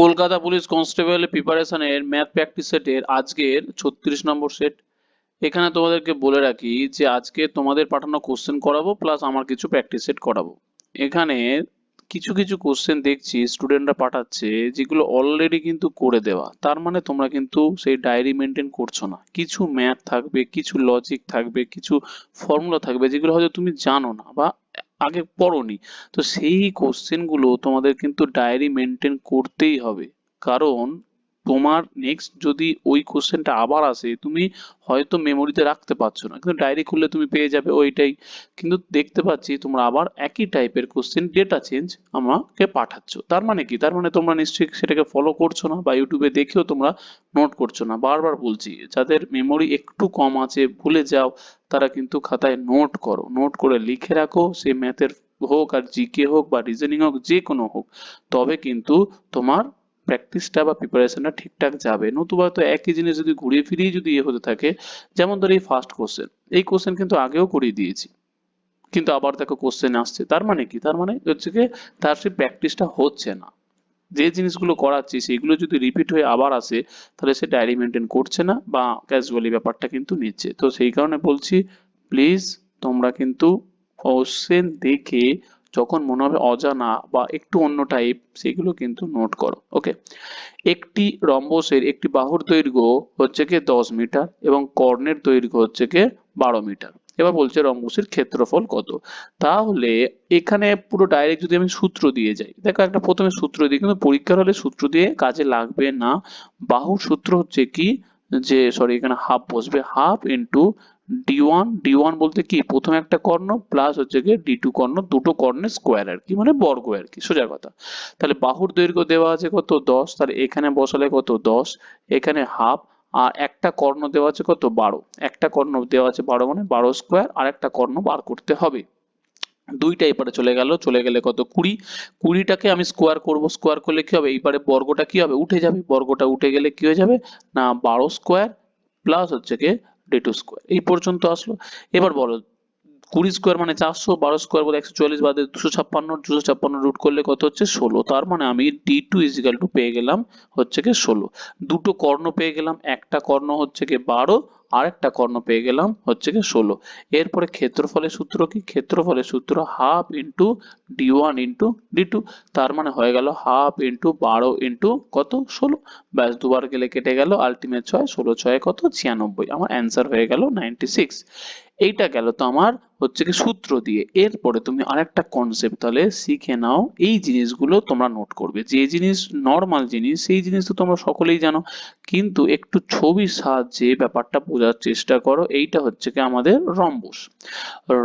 Kolkata police constable প্রিপারেশনের math practice সেটের আজকের 36 নম্বর সেট। এখানে তোমাদেরকে বলে রাখি যে আজকে তোমাদের পাঠানো কোশ্চেন করাবো প্লাস আমার কিছু প্র্যাকটিস সেট করাবো। এখানে কিছু কিছু কোশ্চেন দেখছি স্টুডেন্টরা পাঠাচ্ছে যেগুলো অলরেডি কিন্তু করে দেওয়া, তার মানে তোমরা কিন্তু সেই ডায়েরি মেনটেন করছো না। কিছু ম্যাথ থাকবে, কিছু লজিক থাকবে, কিছু ফর্মুলা থাকবে যেগুলো হয়তো তুমি জানো না বা আগে পড়োনি। তো সেই কোশ্চেন গুলো তোমাদের কিন্তু ডায়েরি মেনটেন করতেই হবে, কারণ তোমার নেক্সট যদি ওই কোশ্চেনটা আবার আসে তুমি হয়তো মেমোরিতে রাখতে পারছো না, কিন্তু ডায়েরি খুললে তুমি পেয়ে যাবে ওইটাই। কিন্তু দেখতে পাচ্ছি তোমরা আবার একই টাইপের কোশ্চেন ডেটা চেঞ্জ আমাকে পাঠাচ্ছ, তার মানে কি? তার মানে তোমরা নিশ্চয়ই সেটাকে ফলো করছো না বা ইউটিউবে দেখেও তোমরা নোট করছো না। বারবার বলছি, যাদের মেমোরি একটু কম আছে, ভুলে যাও, তারা কিন্তু খাতায় নোট করো, নোট করে লিখে রাখো। সে ম্যাথের হোক আর জিকে হোক বা রিজনিং হোক, যে কোনো হোক, তবে কিন্তু তোমার প্র্যাকটিসটা বা প্রিপারেশনটা ঠিকঠাক যাবে। নতুবা তো একই জিনিস যদি ঘুরিয়ে ফিরিয়ে যদি হতে থাকে, যেমন ধরো এই ফার্স্ট কোশ্চেন, এই কোশ্চেন কিন্তু আগেও করিয়ে দিয়েছি, কিন্তু আবার দেখো কোশ্চেন আসছে, তার মানে কি? তার মানে হচ্ছে কি, তার সেই প্র্যাকটিসটা হচ্ছে না। যে জিনিসগুলো করাচ্ছি সেগুলো যদি রিপিট হয়ে আবার আসে, তাহলে সে ডায়েরি মেনটেন করছে না বা ক্যাজুয়ালি ব্যাপারটা কিন্তু নিচ্ছে। তো সেই কারণে বলছি, প্লিজ তোমরা কিন্তু কোশ্চেন দেখে যখন মনে হবে অজানা বা একটু অন্য টাইপ, সেগুলো কিন্তু নোট করো। ওকে। একটি রম্বসের একটি বাহুর দৈর্ঘ্য হচ্ছে কি 10 মিটার এবং কর্ণের দৈর্ঘ্য হচ্ছে কি 12 মিটার। এবার বলছে রম্বসের ক্ষেত্রফল কত। তাহলে এখানে পুরো ডাইরেক্ট যদি আমি সূত্র দিয়ে যাই, দেখো একটা প্রথমে সূত্র দিই, কিন্তু পরীক্ষার হলে সূত্র দিয়ে কাজে লাগবে না। বাহুর সূত্র হচ্ছে কি, যে সরি এখানে হাফ বসবে, half into D one. D one বলতে কি, প্রথমে একটা কর্ণ প্লাস হচ্ছে কি ডি টু কর্ণ, দুটো কর্ণের স্কোয়ার আর কি, মানে বর্গ আর কি, সোজা কথা। তাহলে বাহুর দৈর্ঘ্য দেওয়া আছে কত, 10, তাহলে এখানে বসালে কত, 10, এখানে হাফ, আর একটা কর্ণ দেওয়া আছে কত, 12। একটা কর্ণ দেওয়া আছে 12, মানে 12 স্কোয়ার, আর একটা কর্ণ বার করতে হবে। দুইটা এপারে চলে গেল, চলে গেলে কত, 20। 20টাকে আমি স্কোয়ার করব, স্কোয়ার করলে কি হবে, এইবারে বর্গটা কি হবে, উঠে যাবে। বর্গটা উঠে গেলে কি হয়ে যাবে না, 12 স্কোয়ার প্লাস হচ্ছে কি ডি2 স্কোয়ার। এই পর্যন্ত আসলো। এবার বলো, 20 স্কোয়ার মানে 400, 12 স্কোয়ার বলে 144, বাদে 256, 256 রুট করলে কত হচ্ছে, 16। তার মানে আমি ডি টু ইজিক্যাল টু পেয়ে গেলাম হচ্ছে কি 16। দুটো কর্ণ পেয়ে গেলাম, একটা কর্ণ হচ্ছে কি 12, আর একটা কর্ণ পেয়ে গেলাম হচ্ছে কি 16। এরপরে ক্ষেত্রফলের সূত্র কি, ক্ষেত্রফলের সূত্র half into D one into D two. তার মানে হয়ে গেল হাফ ইন্টু 12 ইন্টু কত, 16। ব্যাস, দুবার গেলে কেটে গেল, আলটিমেট 6, 16 ছয় কত, 96। আমার অ্যান্সার হয়ে গেল 96। এইটা গেল তো আমার হচ্ছে কি সূত্র দিয়ে। এরপরে তুমি আরেকটা কনসেপ্ট তাহলে শিখে নাও। এই জিনিসগুলো তোমরা নোট করবে, যে জিনিস নর্মাল জিনিস সেই জিনিস তো তোমরা সকলেই জানো, কিন্তু একটু ছবির সাহায্যে ব্যাপারটা বোঝার চেষ্টা করো। এইটা হচ্ছে কি আমাদের রম্বস।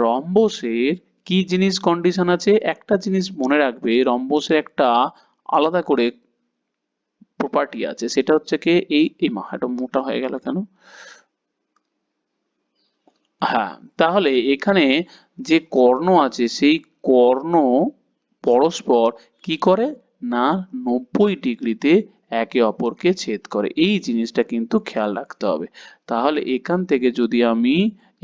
রম্বসের কি জিনিস কন্ডিশন আছে, একটা জিনিস মনে রাখবে, রম্বসের একটা আলাদা করে প্রপার্টি আছে, সেটা হচ্ছে কি এই এই মা এটা মোটা হয়ে গেল কেন, হ্যাঁ, তাহলে এখানে যে কর্ণ আছে সেই কর্ণ পরস্পর কি করে না, 90 ডিগ্রিতে একে অপরকে ছেদ করে। এই জিনিসটা কিন্তু খেয়াল রাখতে হবে। তাহলে এখান থেকে যদি আমি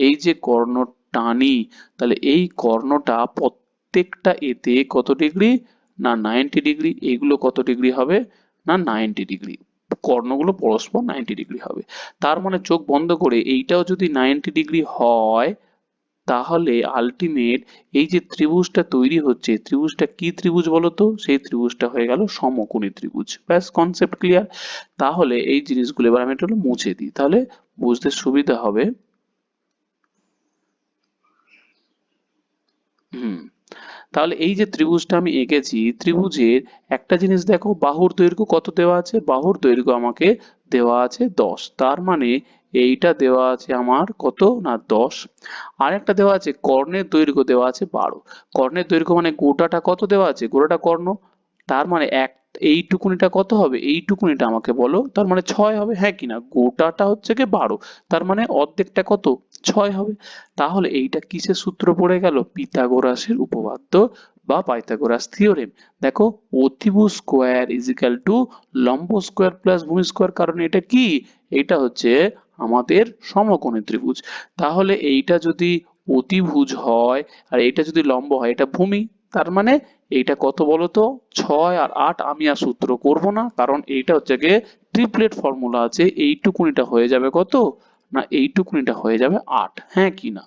এই যে কর্ণ টানি, তাহলে এই কর্ণটা প্রত্যেকটা এতে কত ডিগ্রি না 90 ডিগ্রি, এগুলো কত ডিগ্রি হবে না 90 ডিগ্রি। কর্ণগুলো পরস্পর 90 ডিগ্রি হবে। তার মানে চোখ বন্ধ করে এইটাও যদি 90 ডিগ্রি হয়, তাহলে আলটিমেট এই যে ত্রিভুজটা তৈরি হচ্ছে, ত্রিভুজটা কি ত্রিভুজ বলতো, সেই ত্রিভুজটা হয়ে গেল সমকোণী ত্রিভুজ। ব্যাস, কনসেপ্ট ক্লিয়ার। তাহলে এই জিনিসগুলো এবার আমি একটু মুছে দিই, তাহলে বুঝতে সুবিধা হবে। হুম, তাহলে এই যে ত্রিভুজটা আমি এঁকেছি, ত্রিভুজের একটা জিনিস দেখো, বাহুর দৈর্ঘ্য কত দেওয়া আছে, বাহুর দৈর্ঘ্য আমাকে দেওয়া আছে 10। তার মানে এইটা দেওয়া আছে আমার কত না 10। আর একটা দেওয়া আছে কর্ণের দৈর্ঘ্য দেওয়া আছে 12। কর্ণের দৈর্ঘ্য মানে গোটাটা কত দেওয়া আছে, গোটাটা কর্ণ, তার মানে এক, এইটুকুনিটা কত হবে, এইটুকুনিটা আমাকে বলো, তার মানে 6 হবে, হ্যাঁ কি না? গোটাটা হচ্ছে কি 12, তার মানে অর্ধেকটা কত, 6 হবে। তাহলে এইটা কিসের সূত্র পড়ে গেল, পিথাগোরাসের উপপাদ্য বা পাইথাগোরাস থিওরেম। দেখো, অতিভুজ স্কোয়ার ইজিক্যাল টু লম্ব স্কোয়ার প্লাস ভূমি স্কোয়ার, কারণ এটা কি, এটা হচ্ছে আমাদের সমকোণী ত্রিভুজ। তাহলে এইটা যদি অতিভুজ হয় আর এটা যদি লম্ব হয়, এটা ভূমি, তার মানে এইটা কত বলতো, 6 আর 8। আমি আর সূত্র করব না, কারণ এইটা হচ্ছে গিয়ে ট্রিপলেট ফর্মুলা আছে। এইটুকুনিটা হয়ে যাবে কত, না এইটুকুনিটা হয়ে যাবে 8, হ্যাঁ কি না?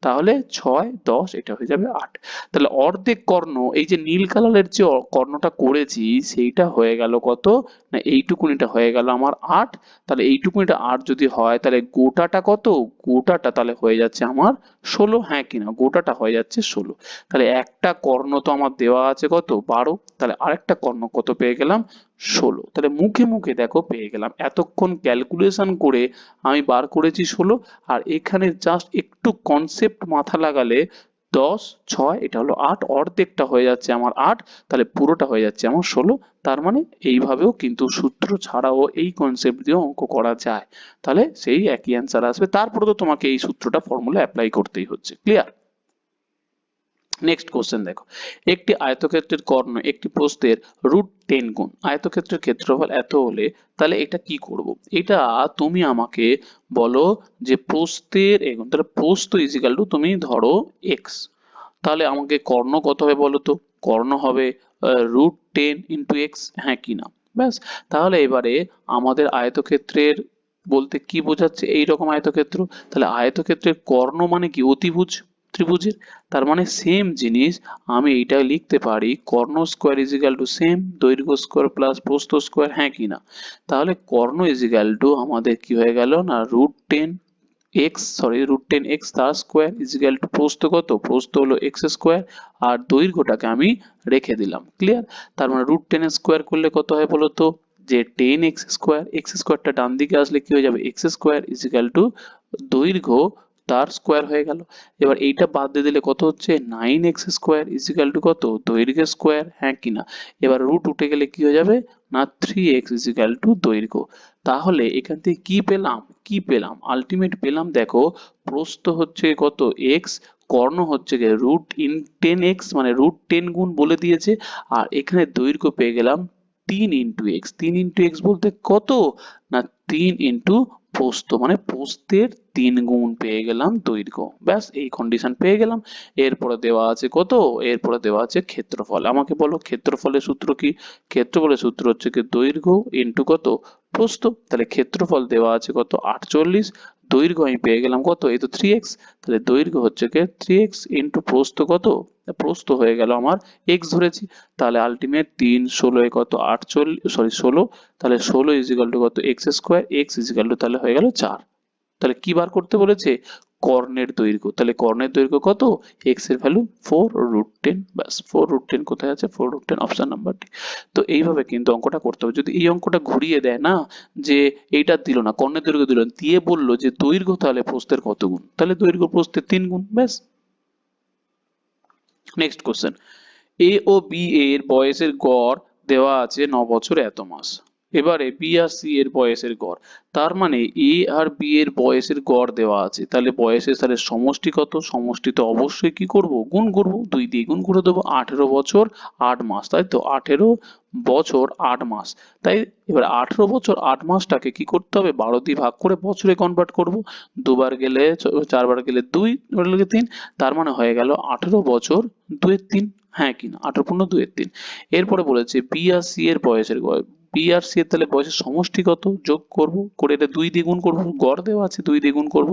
তাহলে 6 10 এটা হয়ে যাবে 8। তাহলে অর্ধেক কর্ণ, এই যে নীল কালারের যে কর্ণটা করেছি সেইটা হয়ে গেল কত, না এইটুকুনিটা হয়ে গেল আমার 8। তাহলে এইটুকুনিটা 8 যদি হয় তাহলে গোটাটা কত, গোটাটা তাহলে হয়ে যাচ্ছে আমার 16, হ্যাঁ কিনা? গোটাটা হয়ে যাচ্ছে 16। তাহলে একটা কর্ণ তো আমার দেওয়া আছে কত, 12। তাহলে আরেকটা কর্ণ কত পেয়ে গেলাম, 16। তাহলে মুখে মুখে দেখো পেয়ে গেলাম, এতক্ষণ ক্যালকুলেশন করে আমি বার করেছি 16। আর এখানে জাস্ট একটু কনসেপ্ট মাথা লাগালে 10 6 এটা হলো 8, অর্ধেকটা হয়ে যাচ্ছে আমার 8, তাহলে পুরোটা হয়ে যাচ্ছে আমার 16। তার মানে এইভাবেও কিন্তু সূত্র ছাড়াও এই কনসেপ্ট দিয়েও অঙ্ক করা যায়। তাহলে সেই একই অ্যান্সার আসবে, তারপরে তো তোমাকে এই সূত্রটা ফর্মুলা অ্যাপ্লাই করতেই হচ্ছে। ক্লিয়ার? নেক্সট কোশ্চেন দেখো, একটি আয়তক্ষেত্রের কর্ণ একটি প্রস্থের √10 গুণ। আয়তক্ষেত্রের ক্ষেত্রফল এত হলে তাহলে এটা কি করব? এটা তুমি আমাকে বলো যে প্রস্থের এগুণ, তাহলে প্রস্থ ইজিক্যাল টু তুমি ধরো x। তাহলে আমাকে কর্ণ কত হবে বলো তো? কর্ণ হবে √10 ইন্টু এক্স, হ্যাঁ কি না? ব্যাস। তাহলে এবারে আমাদের আয়তক্ষেত্রের বলতে কি বোঝাচ্ছে, এইরকম আয়তক্ষেত্র। তাহলে আয়তক্ষেত্রের কর্ণ মানে কি, অতিভুজ ত্রিভুজের। তার মানে সেম জিনিস আমি এইটা লিখতে পারি, কর্ণ স্কোয়ার ইজিক্যাল টু সেম দৈর্ঘ্য স্কোয়ার প্লাস প্রস্থ স্কোয়ার, হ্যাঁ কি না? তাহলে কর্ণ ইজিক্যাল টু আমাদের কি হয়ে গেল, না √10 x তার স্কোয়ার ইজিক্যাল টু প্রস্থ কত, প্রস্থ হলো x স্কোয়ার, আর দৈর্ঘ্যটাকে আমি রেখে দিলাম। ক্লিয়ার? তার মানে √10 স্কোয়ার করলে কত হয় বলতো, যে 10x স্কোয়ার, x স্কোয়ারটা ডান দিকে আসলে কি হয়ে যাবে, x স্কোয়ার ইজিক্যাল টু দৈর্ঘ্য তার স্কোয়ার হয়ে গেল। এবার এইটা বাদ দিয়ে দিলে কত হচ্ছে, 9x স্কোয়ার ইজিক্যাল টু কত, দৈর্ঘ্য স্কোয়ার, হ্যাঁ কি না? এবার রুট উঠে গেলে কি হয়ে যাবে, না 3x ইজিক্যাল টু দৈর্ঘ্য। তাহলে এখান থেকে কি পেলাম, কি পেলাম আলটিমেট পেলাম, দেখো প্রস্থ হচ্ছে কত x, কর্ণ হচ্ছে গিয়ে √10x, মানে √10 গুণ বলে দিয়েছে, আর এখানে দৈর্ঘ্য পেয়ে গেলাম 3 ইন্টু এক্স। 3 ইন্টু এক্স বলতে কত, না 3 ইন্টু প্রস্থ, মানে প্রস্থের 3 গুণ পেয়ে গেলাম দৈর্ঘ্য। ব্যাস, এই কন্ডিশন পেয়ে গেলাম। এরপরে দেওয়া আছে কত, এরপরে দেওয়া আছে ক্ষেত্রফল। আমাকে বলো ক্ষেত্রফলের সূত্র কি? ক্ষেত্রফলের সূত্র হচ্ছে কি দৈর্ঘ্য ইন্টু কত, প্রস্থ। তাহলে ক্ষেত্রফল দেওয়া আছে কত, 48। দৈর্ঘ্য আমি পেয়ে গেলাম কত, এই তো 3x। তাহলে দৈর্ঘ্য হচ্ছে কি 3x ইন্টু প্রস্থ কত, প্রস্থ হয়ে গেল আমার x ধরেছি। তাহলে আলটিমেট 3 16 কত 48, সরি 16। তাহলে 16 ইজিক্যাল টু কত, x square, x equal to তাহলে হয়ে গেল 4। তাহলে কি বার করতে বলেছে, কর্ণের দৈর্ঘ্য। তাহলে কর্ণের দৈর্ঘ্য কত, x এর ভ্যালু 4√10। ব্যাস, 4√10 কোথায় আছে, 4√10 অপশন নাম্বার ডি। তো এইভাবে কিন্তু অঙ্কটা করতে হবে। যদি এই অঙ্কটা ঘুরিয়ে দেয় না, যে এইটা দিল না, কর্ণের দৈর্ঘ্য দিল না, দিয়ে বললো যে দৈর্ঘ্য তাহলে প্রস্থের কত গুণ, তাহলে দৈর্ঘ্য প্রস্থের 3 গুণ। ব্যাস। নেক্সট কোশ্চেন, এ ও বি এর বয়সের গড় দেওয়া আছে 9 বছর এত মাস। এবারে বি আর সি এর বয়সের গড়, তার মানে এ আর বি এর বয়সের গড় দেওয়া আছে, তাহলে বয়সের তাহলে সমষ্টি কত, সমষ্টি তো অবশ্যই কি করব, গুণ করব, 2 দিয়ে গুণ করে দেবো। 18 বছর 8 মাস, তাই তো 18 বছর 8 মাস। তাই এবার 18 বছর 8 মাসটাকে কি করতে হবে, 12 দিয়ে ভাগ করে বছরে কনভার্ট করব। দুবার গেলে 4বার গেলে 2, 3, তার মানে হয়ে গেল 18 বছর 2/3, হ্যাঁ কিনা, 18 পূর্ণ 2/3। এরপরে বলেছে বি আর সি এর বয়সের গড়, বি আর সি এর তাহলে বয়সের সমষ্টি কত, যোগ করব, করে এটা 2 দিয়ে গুণ করবো, গড় দেওয়া আছে 2 দিয়ে গুণ করব।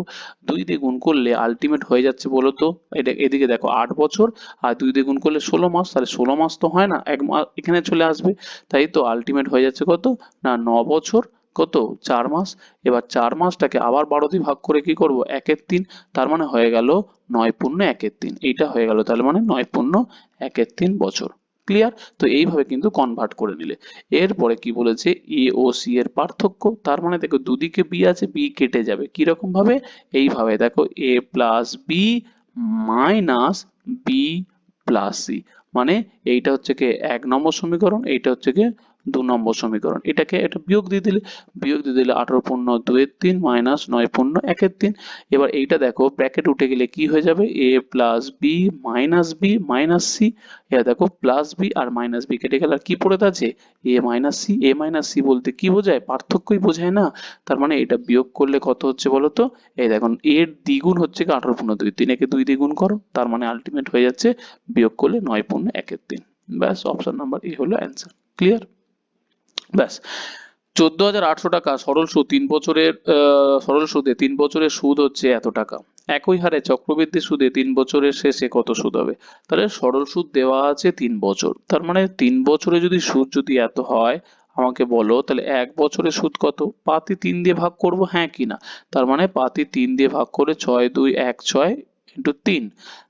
2 দিয়ে গুণ করলে আলটিমেট হয়ে যাচ্ছে বলতো, এটা এদিকে দেখো 8 বছর, আর 2 দিয়ে গুণ করলে 16 মাস, তাহলে 16 মাস তো হয় না, এক মাস এখানে চলে আসবে। তাই তো আলটিমেট হয়ে যাচ্ছে কত, না 9 বছর কত 4 মাস। এবার 4 মাসটাকে আবার 12 দিয়ে ভাগ করে কি করব, 1/3। তার মানে হয়ে গেল 9 পূর্ণ 1/3, এইটা হয়ে গেল তাহলে মানে 9 পূর্ণ 1/3 বছর। ক্লিয়ার? তো এইভাবে কিন্তু কনভার্ট করে নিলে। এরপরে কি বলেছে, এ ও সি এর পার্থক্য, তার মানে দেখো দুদিকে বি আছে, বি কেটে যাবে, কিরকম ভাবে, এইভাবে দেখো A plus B minus B plus C, মানে এইটা হচ্ছে কি 1 নম্বর সমীকরণ, এইটা হচ্ছে কি 2 নম্বর সমীকরণ। এটাকে এটা বিয়োগ দিয়ে দিলে 18 পূর্ণ 2 এর 3 মাইনাস 9 পূর্ণ 1 এর 3। এবার এইটা দেখো ব্র্যাকেট উঠে গেলে কি হয়ে যাবে, a plus B minus C. এবার দেখো প্লাস বি আর মাইনাস বি কেটে গেলে আর কি পড়ে আছে, a minus C. a minus C বলতে কি বোঝায়, পার্থক্যই বোঝায় না। তার মানে এটা বিয়োগ করলে কত হচ্ছে বলো তো, এই দেখুন এর দ্বিগুণ হচ্ছে কি 18 পূর্ণ 2, 3 একে 2 দিয়ে গুণ করো, তার মানে আলটিমেট হয়ে যাচ্ছে বিয়োগ করলে 9 পূর্ণ 1 এর 3। ব্যাস, অপশন নাম্বার এ হলো অ্যান্সার। ক্লিয়ার? ব্যাস, 14,800 টাকা সরল সুদ 3 বছরের সরল সুদে 3 বছরের সুদ হচ্ছে এত টাকা। একই হারে চক্রবৃদ্ধি সুদে 3 বছরের শেষে কত সুদ হবে? তাহলে সরল সুদ দেওয়া আছে 3 বছর, তার মানে 3 বছরে যদি সুদ যদি এত হয়, আমাকে বলো তাহলে 1 বছরের সুদ কত? পাতি 3 দিয়ে ভাগ করব, হ্যাঁ কি না? তার মানে পাতি 3 দিয়ে ভাগ করে 6 2 1 6 ইন্টু 3,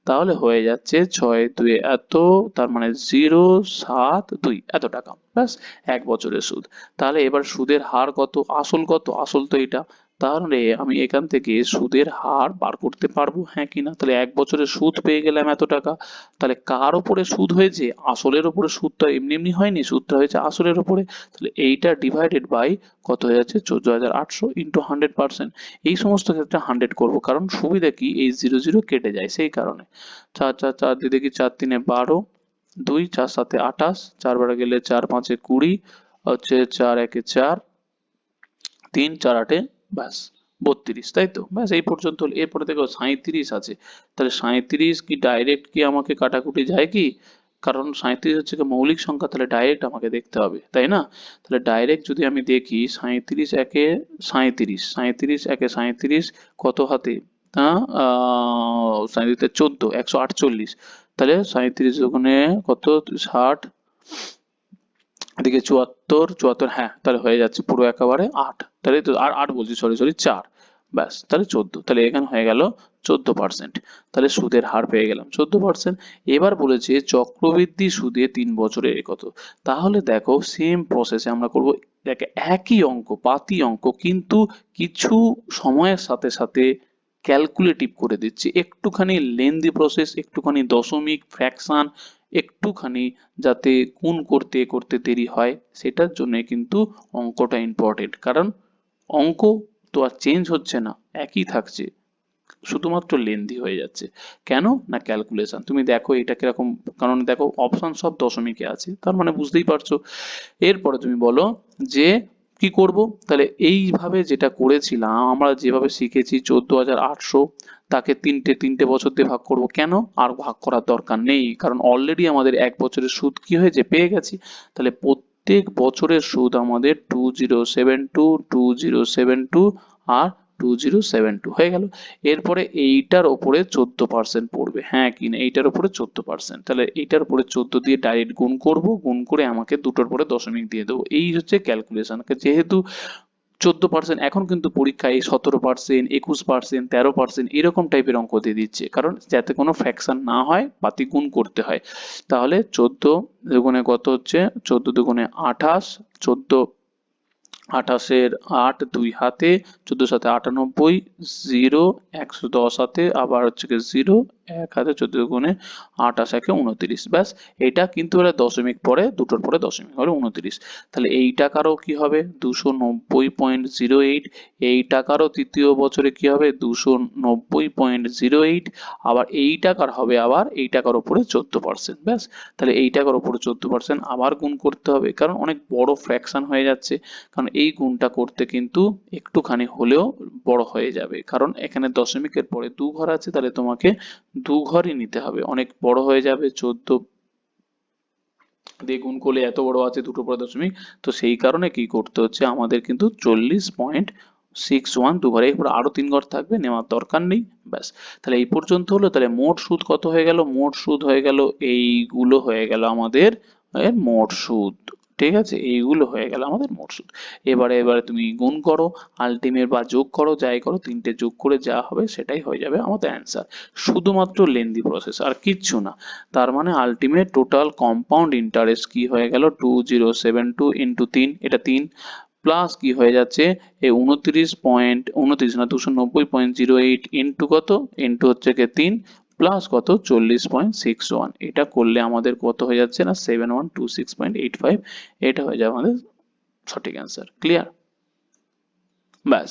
তাহলে হয়ে যাচ্ছে 6 2 এত, তার মানে 0.72 এত টাকা। ব্যাস, 1 বছরের সুদ। তাহলে এবার সুদের হার কত, আসল কত? আসল তো এটা। তাহলে আমি এখান থেকে সুদের হার বার করতে পারবো, হ্যাঁ কি না? তাহলে 1 বছরের সুদ পেয়ে গেলাম এত টাকা। তাহলে কার উপরে সুদ হয়েছে? আসলের উপরে। সুদটা এমনি এমনি হয়নি, সুদটা হয়েছে আসলের উপরে। তাহলে এইটা ডিভাইডেড বাই কত হয়ে যাচ্ছে, 14,800 ইন্টু 100%। এই সমস্ত ক্ষেত্রে 100 করব, কারণ সুবিধা কি, এই 0 0 কেটে যায় সেই কারণে। 4 4 4 দিয়ে দেখি, 4 3 12, 2 4 7 28, 4 বারে গেলে 4 5 20, হচ্ছে 4 1 4, 3 4 8, ব্যাস 32, তাই তো? ব্যাস এই পর্যন্ত হলো। এরপরে দেখো 37 আছে, তাহলে 37 কি ডাইরেক্ট কি আমাকে কাটাকুটি যায় কি? কারণ 37 হচ্ছে কি মৌলিক সংখ্যা, তাহলে ডাইরেক্ট আমাকে দেখতে হবে, তাই না? তাহলে ডাইরেক্ট যদি আমি দেখি 37 একে 37, 37 একে 37 কত হাতে, হ্যাঁ 37 14, 148, তাহলে 37 ওখানে কত 60, এদিকে 74 74, হ্যাঁ তাহলে হয়ে যাচ্ছে পুরো একেবারে 8, তাহলে তো আর 8 বলছি, সরি 4, ব্যাস তাহলে 14, তাহলে এখানে হয়ে গেল 14%। তাহলে সুদের হার পেয়ে গেলাম 14%। এবার বলেছে চক্রবৃদ্ধি সুদে 3 বছরের কত। তাহলে দেখো সেম প্রসেসে আমরা করব, দেখো একই অঙ্ক, পাতি অঙ্ক, কিন্তু কিছু সময়ের সাথে সাথে ক্যালকুলেটিভ করে দিচ্ছি, একটুখানি লেন্দি প্রসেস, একটুখানি দশমিক ফ্র্যাকশন, একটুখানি যাতে গুণ করতে করতে দেরি হয়, সেটার জন্য কিন্তু অঙ্কটা ইম্পর্টেন্ট। কারণ অঙ্ক তো আর চেঞ্জ হচ্ছে না, একই থাকছে, শুধুমাত্র লেন্দি হয়ে যাচ্ছে। কেন না, ক্যালকুলেশন। তুমি দেখো এটা কিরকম, কারণ দেখো অপশন সব দশমিকে আছে, তার মানে বুঝতেই পারছো। এরপরে তুমি বলো যে কি করব, তাহলে এইভাবে যেটা করেছিলাম আমরা, যেভাবে শিখেছি 14,800, তাকে তিনটে বছর দিয়ে ভাগ করব। কেন? আর ভাগ করার দরকার নেই, কারণ অলরেডি আমাদের 1 বছরের সুদ কি হয়েছে, পেয়ে গেছি। তাহলে প্রত্যেক বছরের সুদ আমাদের 2072 আর 2072 হয়ে গেল। এরপরে এইটার ওপরে 14% পড়বে, হ্যাঁ কি না? এইটার উপরে 14%, তাহলে এইটার উপরে 14 দিয়ে ডাইরেক্ট গুণ করব, গুণ করে আমাকে দুটোর পরে দশমিক দিয়ে দেবো। এই হচ্ছে ক্যালকুলেশন। যেহেতু 14%, এখন কিন্তু পরীক্ষায় 17%, 21%, 13% এরকম টাইপের অঙ্ক দিয়ে দিচ্ছে, কারণ যাতে কোনো ফ্র্যাকশন না হয়, পাতি গুণ করতে হয়। তাহলে 14 দুগুণে কত হচ্ছে, 14 দুগুণে 28, 14 28-এর 8 2 হাতে, 14 7 98, 0 110 হাতে, আবার হচ্ছে কি 0 1 হাতে, 14 গুণে 28 একে 29, ব্যাস। এটা কিন্তু এরা দশমিক পরে, দুটোর পরে দশমিক হলে 29। তাহলে এই টাকারও কি হবে 290.08, এই টাকারও তৃতীয় বছরে কি হবে 290.08, আবার এই টাকার হবে আবার এই টাকার উপরে 14%, ব্যাস। তাহলে এই টাকার উপরে 14% আবার গুণ করতে হবে, কারণ অনেক বড় ফ্র্যাকশন হয়ে যাচ্ছে। কারণ এই গুণটা করতে কিন্তু একটুখানি হলেও বড় হয়ে যাবে, কারণ এখানে দশমিকের পরে 2 ঘর আছে, তাহলে তোমাকে 2 ঘরই নিতে হবে, অনেক বড় হয়ে যাবে। 14 দিয়ে গুণ করলে এত বড় আছে, দুটো পরে দশমিক, তো সেই কারণে কি করতে হচ্ছে আমাদের কিন্তু 40.61 2 ঘরে, এরপর আরো 3 ঘর থাকবে, নেওয়ার দরকার নেই, ব্যাস। তাহলে এই পর্যন্ত হলো। তাহলে মোট সুদ কত হয়ে গেল, মোট সুদ হয়ে গেল, এইগুলো হয়ে গেল আমাদের মোট সুদ, ঠিক আছে? এইগুলো হয়ে গেল আমাদের মোট সুদ। এবারে তুমি গুণ করো, আলটিমেট বা যোগ করো, যাই করো, তিনটে যোগ করে যা হবে সেটাই হয়ে যাবে আমাদের অ্যান্সার। শুধুমাত্র লেন্দি প্রসেস, আর কিচ্ছু না। তার মানে আলটিমেট টোটাল কম্পাউন্ড ইন্টারেস্ট কি হয়ে গেল, 2072 ইন্টু 3, এটা 3, প্লাস কি হয়ে যাচ্ছে এই 29 না 290.08 ইন্টু কত, ইন্টু হচ্ছে কি 3, প্লাস কত 40.61, এটা করলে আমাদের কত হয়ে যাচ্ছে না 7126.85, এটা হয়ে যাবে আমাদের সঠিক অ্যান্সার। ক্লিয়ার? ব্যাস।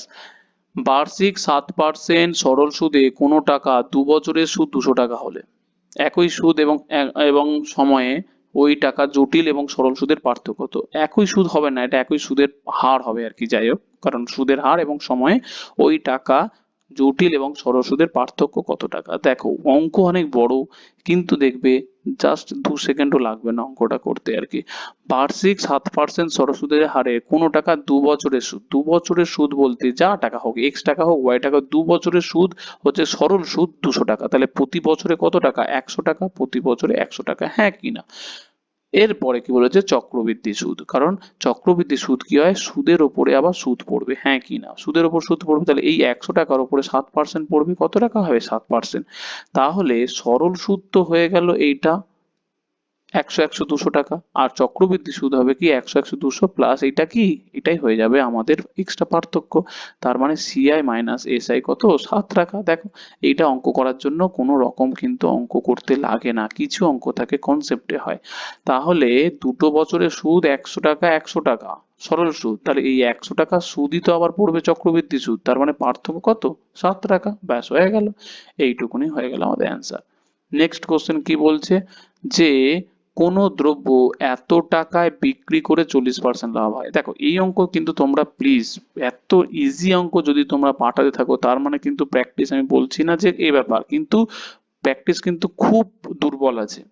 বার্ষিক 7% সরল সুদে কোনো টাকা 2 বছরের সুদ 200 টাকা হলে একই সুদ এবং সময়ে ওই টাকা জটিল এবং সরল সুদের পার্থক্য কত? একই সুদ হবে না, এটা একই সুদের হার হবে আর কি, যাই হোক, কারণ সুদের হার এবং সময়ে ওই টাকা জটিল এবং সরল সুদের পার্থক্য কত টাকা। দেখো অঙ্ক অনেক বড়, কিন্তু দেখবে জাস্ট 2 সেকেন্ডও লাগবে না অঙ্কটা করতে আর কি। বার্ষিক 7% সরল সুদের হারে কোনো টাকা 2 বছরের সুদ, 2 বছরের সুদ বলতে যা টাকা হোক, এক্স টাকা হোক ওয়াই টাকা, 2 বছরের সুদ হচ্ছে সরল সুদ 200 টাকা, তাহলে প্রতি বছরে কত টাকা? 100 টাকা, প্রতি বছরে 100 টাকা, হ্যাঁ কি না? এরপরে কি বলেছে? চক্রবৃদ্ধি সুদ, কারণ চক্রবৃদ্ধি সুদ কি হয়? সুদের ওপরে আবার সুদ পড়বে, হ্যাঁ কি না? সুদের ওপর সুদ পড়বে, তাহলে এই 100 টাকার উপরে 7% পড়বে, কত টাকা হবে? 7%। তাহলে সরল সুদ তো হয়ে গেল এইটা 100 100 200 টাকা, আর চক্রবৃদ্ধি সুদ হবে কি 100 100 200 প্লাস এইটা কি, এটাই হয়ে যাবে আমাদের এক্সট্রা পার্থক্য। তার মানে সিআই মাইনাস এসআই কত? 7 টাকা। দেখো এইটা অঙ্ক করার জন্য কোনো রকম কিন্তু অঙ্ক করতে লাগে না, কিছু অঙ্ক থাকে কনসেপ্টে হয়। তাহলে দুটো বছরের সুদ 100 টাকা 100 টাকা সরল সুদ, তাহলে এই 100 টাকা সুদই তো আবার পড়বে চক্রবৃদ্ধি সুদ, তার মানে পার্থক্য কত? 7 টাকা। ব্যাস হয়ে গেল, এইটুকুনি হয়ে গেল আমাদের অ্যান্সার। নেক্সট কোশ্চেন কি বলছে? যে কোনো দ্রব্য এত টাকায় বিক্রি করে 40% লাভ হয়। দেখো এই অঙ্ক কিন্তু তোমরা প্লিজ, এত ইজি অঙ্ক যদি তোমরা পাঠাতে থাকো তার মানে কিন্তু প্র্যাকটিস, আমি বলছি না যে এই ব্যাপার, কিন্তু প্র্যাকটিস কিন্তু খুব দুর্বল আছে।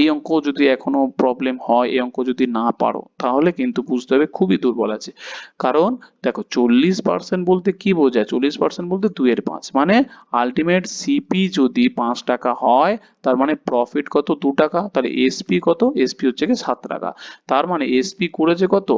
এই অঙ্ক যদি এখনো প্রবলেম হয়, এই অঙ্ক যদি না পারো তাহলে কিন্তু বুঝতে হবে খুবই দুর্বল আছে। কারণ দেখো 40% বলতে কি বোঝায়? 40% বলতে 2/5, মানে আলটিমেট সিপি যদি 5 টাকা হয় তার মানে প্রফিট কত? 2 টাকা। তাহলে এসপি কত? এসপি হচ্ছে কি 7 টাকা। তার মানে এসপি করেছে কত?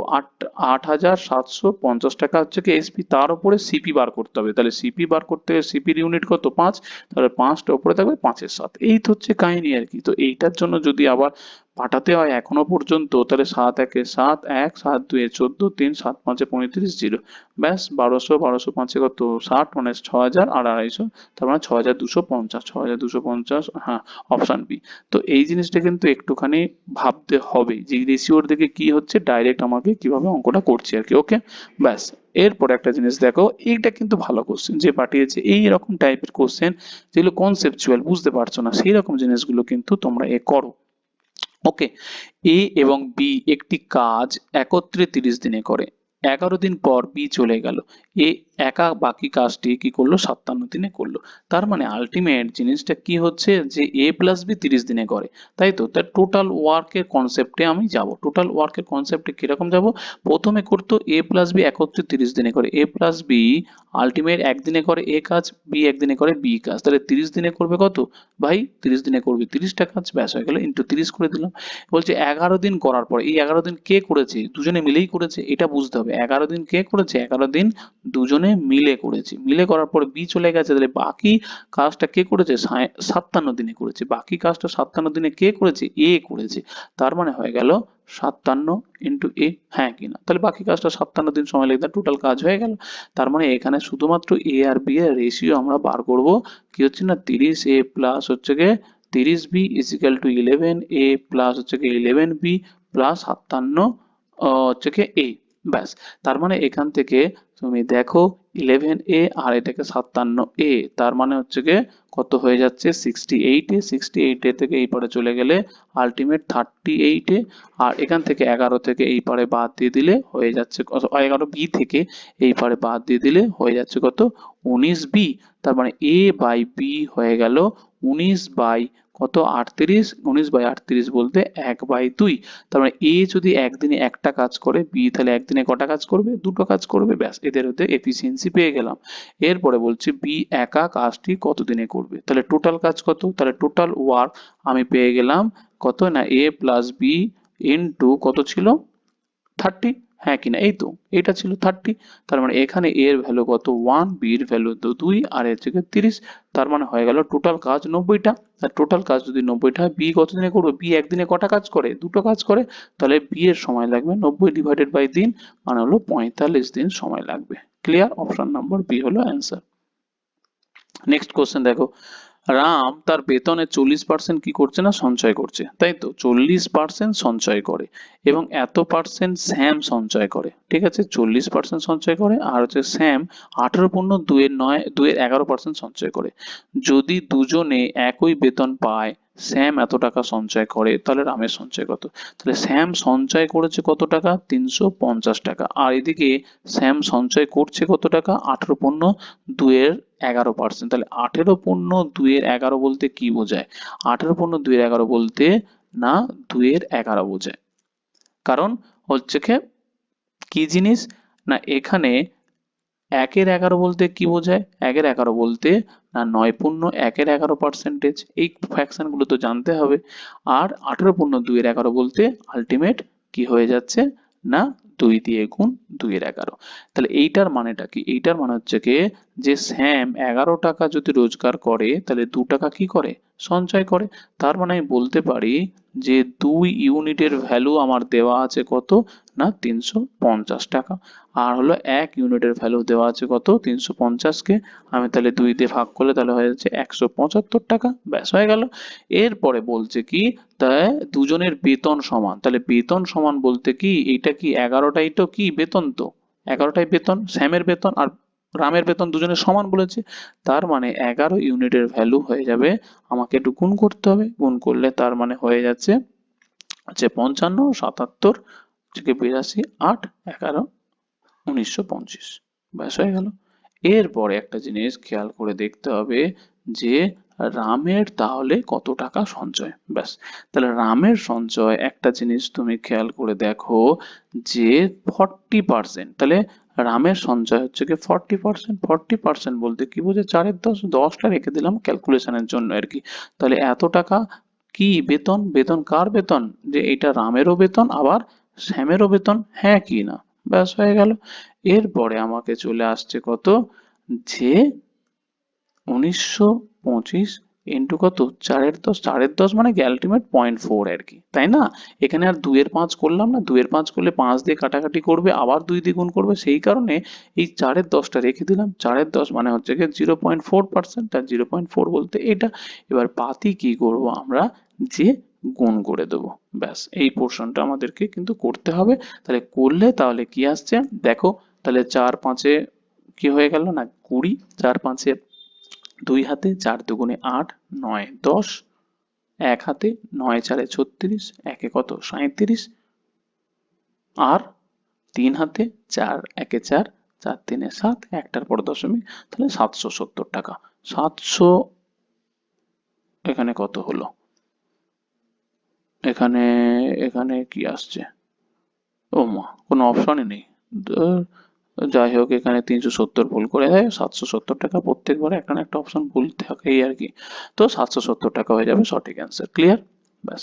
8,750 টাকা হচ্ছে কি এসপি, তার উপরে সিপি বার করতে হবে। তাহলে সিপি বার করতে হবে, সিপির ইউনিট কত? 5, তাহলে 5টা উপরে থাকবে 5-এর 7। এই তো হচ্ছে কাহিনী আর কি। তো এইটার জন্য যদি আবার পাঠাতে হয় এখনো পর্যন্ত, তাহলে 7-1-এ 7, 1, 7-2-এ 14, 3, 7-5-এ 35, 0। ব্যাস 1200, 1200-5-এ কত? 60, মানে 6000 আর 250, তার মানে 6250, 6250, হ্যাঁ, অপশন বি। তো এই জিনিসটা কিন্তু একটুখানি ভাবতে হবে যে রেশিওর দিকে কি হচ্ছে, ডাইরেক্ট আমাকে কিভাবে অঙ্কটা করছি আর কি। ওকে, ব্যাস। এরপর একটা জিনিস দেখো, এইটা কিন্তু ভালো কোশ্চেন যে পাঠিয়েছে, এই রকম টাইপের কোশ্চেন যেগুলো কনসেপচুয়াল, বুঝতে পারছো না সেই রকম জিনিসগুলো কিন্তু তোমরা করো। ওকে, এ এবং বি একটি কাজ একত্রে 30 দিনে করে, 11 দিন পর বি চলে গেল, এ একা বাকি কাজটি কি করলো? 57 দিনে করলো। তার মানে আলটিমেট জিনিসটা কি হচ্ছে যে এ প্লাস বি 30 দিনে করে, তাই তো? তার টোটাল ওয়ার্কের কনসেপ্টে আমি যাব। টোটাল ওয়ার্কের কনসেপ্টে কিরকম যাব? প্রথমে করতো এ প্লাস বি একত্রে 30 দিনে করে, এ প্লাস বি আলটিমেট একদিনে করে এ কাজ, বি একদিনে করে বি কাজ, তাহলে 30 দিনে করবে কত ভাই? 30 দিনে করবে 30টা কাজ, ব্যাস হয়ে গেল, ইন্টু 30 করে দিলাম। বলছে 11 দিন করার পর, এই 11 দিন কে করেছে? দুজনে মিলেই করেছে, এটা বুঝতে হবে। 11 দিন কে করেছে? 11 দিন দুজনে মিলে করেছে। মিলে করার পর বি চলে গেছে, তাহলে বাকি কাজটা কে করেছে? 57 দিনে করেছে। বাকি কাজটা 57 দিনে কে করেছে? এ করেছে। তার মানে হয়ে গেল 57 ইন্টু এ, হ্যাঁ কিনা? তাহলে বাকি কাজটা 57 দিন সময় লেগে টোটাল কাজ হয়ে গেল। তার মানে এখানে শুধুমাত্র এ আর বি এর রেশিও আমরা বার করব, কি হচ্ছে না 30 এ প্লাস হচ্ছে গিয়ে 30 B is equal to 11 A plus হচ্ছে গিয়ে 11 বি প্লাস 57 হচ্ছে গিয়ে এ। ব্যাস। তার মানে এখান থেকে তুমি দেখো 11 এ আর এটাকে 57 এ, তার মানে হচ্ছে গিয়ে কত হয়ে যাচ্ছে? 68 এ, 68 এ থেকে এই পারে চলে গেলে আলটিমেট 38 এ, আর এখান থেকে 11 থেকে এই পারে বাদ দিয়ে দিলে হয়ে যাচ্ছে 11 বি থেকে এই পারে বাদ দিয়ে দিলে হয়ে যাচ্ছে কত? 19 বি। তার মানে এ বাই বি হয়ে গেল 19 বাই কত? 38। 19 বাই 38 বলতে 1/2। তার মানে এ যদি একদিনে একটা কাজ করে, বি তাহলে একদিনে কটা কাজ করবে? দুটো কাজ করবে। ব্যাস, এদের মধ্যে এফিসিয়েন্সি পেয়ে গেলাম। এরপরে বলছি বি একা কাজটি কত দিনে করবে, তাহলে টোটাল কাজ কত? তাহলে টোটাল ওয়ার্ক আমি পেয়ে গেলাম কত না এ প্লাস বি ইন্টু কত ছিল? 30, হ্যাঁ কিনা? এই তো এটা ছিল 30। তার মানে এখানে এ এর ভ্যালু কত? 1, বি এর ভ্যালু তো 2, আর এর থেকে 30। তার মানে হয়ে গেল টোটাল কাজ 90টা। আর টোটাল কাজ যদি 90টা হয়, বি কত দিনে করবে? বি একদিনে কটা কাজ করে? দুটো কাজ করে। তাহলে বি এর সময় লাগবে 90 ডিভাইডেড বাই 3, মানে হলো 45 দিন সময় লাগবে। ক্লিয়ার? অপশন নাম্বার বি হলো অ্যান্সার। নেক্সট কোশ্চেন দেখো, রাম তার বেতনের 40% কি করছে না, সঞ্চয় করছে, তাই তো 40% সঞ্চয় করে, এবং এত পার্সেন্ট শ্যাম সঞ্চয় করে। ঠিক আছে, 40% সঞ্চয় করে, আর হচ্ছে শ্যাম 18.2 এর 11% সঞ্চয় করে। যদি দুজনে একই বেতন পায়, শ্যাম এত টাকা সঞ্চয় করে, তাহলে রামের সঞ্চয় কত? তাহলে শ্যাম সঞ্চয় করেছে কত টাকা? 350 টাকা। আর এদিকে শ্যাম সঞ্চয় করছে কত টাকা? 18.2 এর 11%। তাহলে 18.2 এর 11 বলতে কি বোঝায়? 18.2 এর 11 বলতে না 2 এর 11 বোঝায়। কারণ হচ্ছে কি জিনিস না, এখানে 1-এর 11 বলতে কি বোঝায়? 1-এর 11 বলতে না 9.1-এর 11%। এই ফ্র্যাকশন গুলো তো জানতে হবে। আর 18.2-এর 11 বলতে আলটিমেট কি হয়ে যাচ্ছে না 2 দিয়ে গুণ 2-এর 11। তাহলে এইটার মানেটা কি? এইটার মানে হচ্ছে কি যে স্যাম 11 টাকা যদি রোজগার করে, তাহলে 2 টাকা কি করে? সঞ্চয় করে। তার মানে আমি বলতে পারি যে 2 ইউনিটের ভ্যালু আমার দেওয়া আছে কত না 350 টাকা। আর হলো 1 ইউনিটের ভ্যালু দেওয়া আছে কত? 350 কে আমি তাহলে 2 দিয়ে ভাগ করলে তাহলে হয়ে যাচ্ছে 175 টাকা। ব্যাস হয়ে গেল। এরপরে বলছে কি, তাই দুজনের বেতন সমান। তাহলে বেতন সমান বলতে কি, এইটা কি 11টাই তো কি বেতন, তো 11টাই বেতন, শ্যামের বেতন আর রামের বেতন দুজনের সমান বলেছে। তার মানে 11 ইউনিটের ভ্যালু হয়ে যাবে, আমাকে একটু গুণ করতে হবে, গুণ করলে তার মানে হয়ে যাচ্ছে 55, 77 থেকে 82, 8, 11, 1925। ব্যাস হয়ে গেল। এরপরে একটা জিনিস খেয়াল করে দেখতে হবে যে রামের তাহলে কত টাকা সঞ্চয়। ব্যাস, তাহলে রামের সঞ্চয় একটা জিনিস তুমি খেয়াল করে দেখো যে 40%। তাহলে রামের সঞ্চয় হচ্ছে কি 40%। 40% বলতে কি বোঝে? 4-10, 10টা রেখে দিলাম ক্যালকুলেশনের জন্য আর কি। তাহলে এত টাকা কি বেতন? বেতন কার বেতন? যে এটা রামেরও বেতন আবার শ্যামেরও বেতন, হ্যাঁ কি না? ব্যাস হয়ে গেল। এরপরে আমাকে চলে আসছে কত যে 1925 ইন্টু কত 4-10, 4-10 মানে কি আলটিমেট 0.4 আর কি, তাই না? এখানে আর 2-এর 5 করলাম না, 2-এর 5 করলে 5 দিয়ে কাটাকাটি করবে, আবার 2 দিয়ে গুণ করবে, সেই কারণে এই 4-10টা রেখে দিলাম। 4-10 মানে হচ্ছে কি 0.4%, আর 0.4 বলতে এটা। এবার বাতি কি করব আমরা, যে গুণ করে দেবো। ব্যাস, এই পোর্শনটা আমাদেরকে কিন্তু করতে হবে। তাহলে করলে তাহলে কি আসছে দেখো, তাহলে 4-5-এ কি হয়ে গেল না 20, 4-5-এ 2 হাতে, 4 দুগুণে 8, 9, 10, 1 হাতে, 9-4-এ 36, একে কত 37, আর 3 হাতে, 4-1-এ 4, 4-3-এ 7, একটার পর দশমিক, তাহলে 770 টাকা। 700 এখানে কত হলো? এখানে এখানে কি আসছে? ও মা, কোনো অপশনই নেই। ধুর, যাই হোক, এখানে 370 ভুল করে দেয়, 770 টাকা। প্রত্যেকবার একটা না একটা অপশন ভুল থাকেই আর কি। তো 770 টাকা হয়ে যাবে সঠিক অ্যান্সার। ক্লিয়ার? ব্যাস।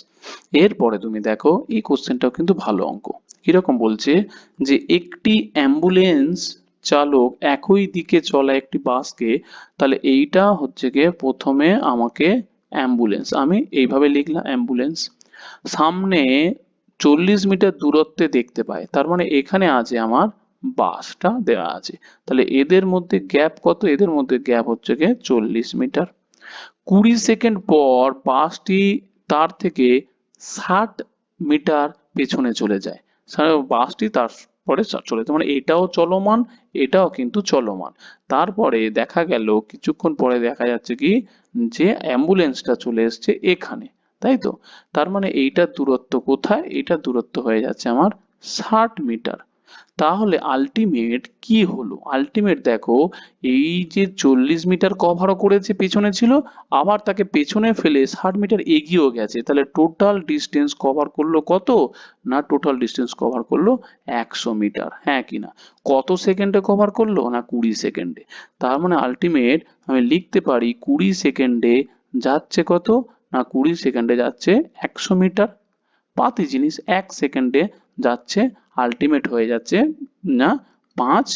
এরপরে তুমি দেখো এই কোশ্চেনটাও কিন্তু ভালো অঙ্ক। কিরকম বলছে যে একটি অ্যাম্বুলেন্স চালক একই দিকে চলা একটি বাসকে, তাহলে এইটা হচ্ছে গিয়ে প্রথমে আমাকে অ্যাম্বুলেন্স, আমি এইভাবে লিখলাম অ্যাম্বুলেন্স, সামনে 40 মিটার দূরত্বে দেখতে পায়। তার মানে এখানে আছে আমার বাসটা দেওয়া আছে। তাহলে এদের মধ্যে গ্যাপ কত? এদের মধ্যে গ্যাপ হচ্ছে গিয়ে 40 মিটার। 20 সেকেন্ড পর বাসটি তার থেকে 60 মিটার পেছনে চলে যায়। বাসটি তারপরে চলে যায়, মানে এটাও চলমান, এটাও কিন্তু চলমান। তারপরে দেখা গেল কিছুক্ষণ পরে দেখা যাচ্ছে কি যে অ্যাম্বুলেন্সটা চলে এসছে এখানে, তাই তো? তার মানে এইটার দূরত্ব কোথায়? এইটার দূরত্ব হয়ে যাচ্ছে আমার 60 মিটার। তাহলে আলটিমেট কি হলো? আলটিমেট দেখো, এই যে 40 মিটার কভারও করেছে, পেছনে ছিল, আবার তাকে পেছনে ফেলে 60 মিটার এগিয়েও গেছে। তাহলে টোটাল ডিস্টেন্স কভার করলো কত না, টোটাল ডিস্টেন্স কভার করলো 100 মিটার, হ্যাঁ কি না? কত সেকেন্ডে কভার করলো না 20 সেকেন্ডে। তার মানে আলটিমেট আমি লিখতে পারি 20 সেকেন্ডে যাচ্ছে কত না, 20 সেকেন্ডে যাচ্ছে 100 মিটার। বাতি জিনিস 1 সেকেন্ডে যাচ্ছে, আলটিমেট হয়ে যাচ্ছে না 5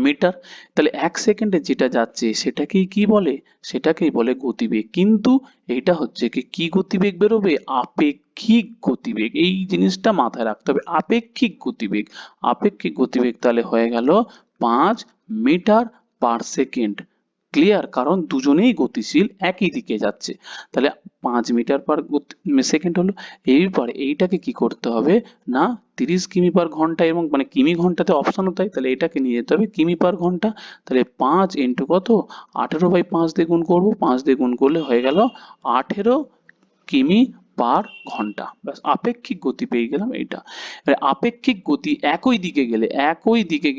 মিটার। তাহলে 1 সেকেন্ডে যেটা যাচ্ছে সেটাকেই কি বলে? সেটাকেই বলে গতিবেগ। কিন্তু এটা হচ্ছে কি কি গতিবেগ বেরোবে? আপেক্ষিক গতিবেগ। এই জিনিসটা মাথায় রাখতে হবে, আপেক্ষিক গতিবেগ। আপেক্ষিক গতিবেগ তাহলে হয়ে গেল 5 মিটার পার সেকেন্ড। ক্লিয়ার? কারণ দুজনেই গতিশীল, একই দিকে যাচ্ছে। তাহলে 5 মিটার পার সেকেন্ড হলো। এইবারে এইটাকে কি করতে হবে না 30 কিমি পার ঘন্টা, এবং মানে কিমি ঘন্টাতে অপশনও তাই, তাহলে এটাকে নিয়ে যেতে হবে কিমি পার ঘন্টা। তাহলে 5 ইন্টু কত 18/5 দিয়ে গুণ করবো, 5 দিয়ে গুণ করলে হয়ে গেল 18 কিমি পার ঘন্টা। ব্যাস আপেক্ষিক গতি পেয়ে গেলাম এইটা। এবার আপেক্ষিক গতি একই দিকে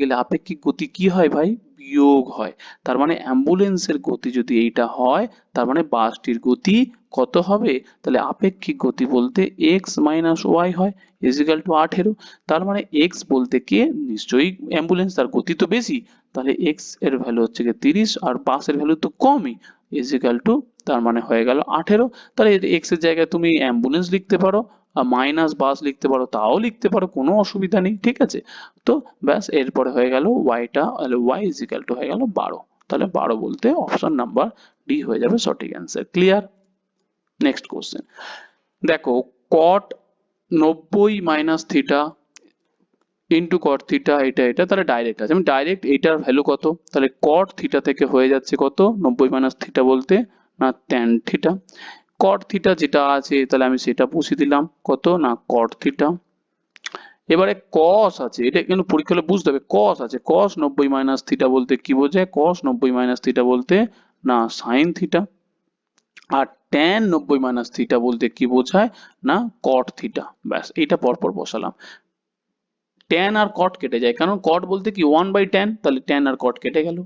গেলে আপেক্ষিক গতি কি হয় ভাই? বিয়োগ হয়। তার মানে অ্যাম্বুলেন্সের গতি যদি এইটা হয়, তার মানে বাসটির গতি কত হবে? তাহলে আপেক্ষিক গতি বলতে x মাইনাস ওয়াই হয়, ইজিক্যাল টু 18। তার মানে x বলতে কে? নিশ্চয়ই অ্যাম্বুলেন্স, তার গতি তো বেশি। তাহলে x এর ভ্যালু হচ্ছে গিয়ে 30 আর বাসের ভ্যালু তো কমই, ইজিক্যাল টু তার মানে হয়ে গেল 18। তাহলে x এর জায়গায় তুমি অ্যাম্বুলেন্স লিখতে পারো, আর মাইনাস বাস লিখতে পারো, তাও লিখতে পারো, কোনো অসুবিধা নেই, ঠিক আছে? তো ব্যাস এরপরে হয়ে গেল ওয়াইটা, তাহলে ওয়াই ইজিক্যাল টু হয়ে গেল 12। তাহলে 12 বলতে অপশন নাম্বার ডি হয়ে যাবে সঠিক অ্যান্সার। ক্লিয়ার? নেক্সট কোশ্চেন দেখো, কট 90 minus theta into cot theta, এটা তাহলে ডাইরেক্ট আছে, আমি ডাইরেক্ট এইটার ভ্যালু কত, তাহলে কট থিটা থেকে হয়ে যাচ্ছে কত 90 মাইনাস থিটা বলতে না ট্যান থিটা। কট থিটা যেটা আছে তাহলে আমি সেটা বসিয়ে দিলাম, কত না কট থিটা। এবারে কস আছে, এটা কিন্তু পরীক্ষা হলে বুঝতে হবে, কস আছে, কস 90 মাইনাস থিটা বলতে কি বোঝায়? কস 90 মাইনাস থিটা বলতে না সাইন থিটা। আর ট্যান 90 মাইনাস থিটা বলতে কি বোঝায়? না কট থিটা। ব্যাস এইটা পরপর বসালাম। ট্যান আর কট কেটে যায়, কারণ কট বলতে কি 1/tan, তাহলে ট্যান আর কট কেটে গেল।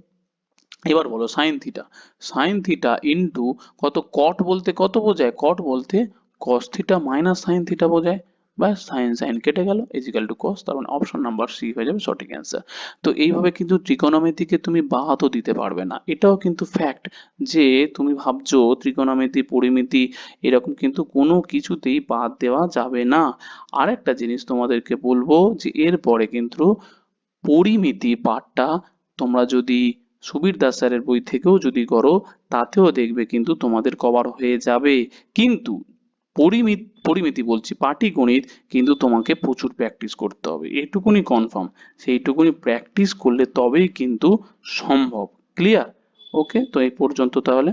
এবার বলো sine theta, sine theta into কত, কট বলতে কত বোঝায়? কট বলতে cos theta minus sine theta বোঝায়। ব্যাস সাইন সাইন কেটে গেল, ইজিক্যাল টু কস, তার মানে অপশন নাম্বার সি হয়ে যাবে সঠিক অ্যান্সার। তো এইভাবে কিন্তু ত্রিকোণমিতিকে তুমি বাদও দিতে পারবে না, এটাও কিন্তু ফ্যাক্ট, যে তুমি ভাবছো ত্রিকোণমিতি পরিমিতি এরকম কিন্তু কোনো কিছুতেই বাদ দেওয়া যাবে না। আরেকটা জিনিস তোমাদেরকে বলবো যে এরপরে কিন্তু পরিমিতি পাঠটা তোমরা যদি সুবীর দাস স্যারের বই থেকেও যদি করো, তাতেও দেখবে কিন্তু তোমাদের কভার হয়ে যাবে। কিন্তু পরিমিতি বলছি, পাটিগণিত কিন্তু তোমাকে প্রচুর প্র্যাকটিস করতে হবে, এটুকুনি কনফার্ম। সেইটুকুনি প্র্যাকটিস করলে তবেই কিন্তু সম্ভব। ক্লিয়ার? ওকে, তো এই পর্যন্ত তাহলে।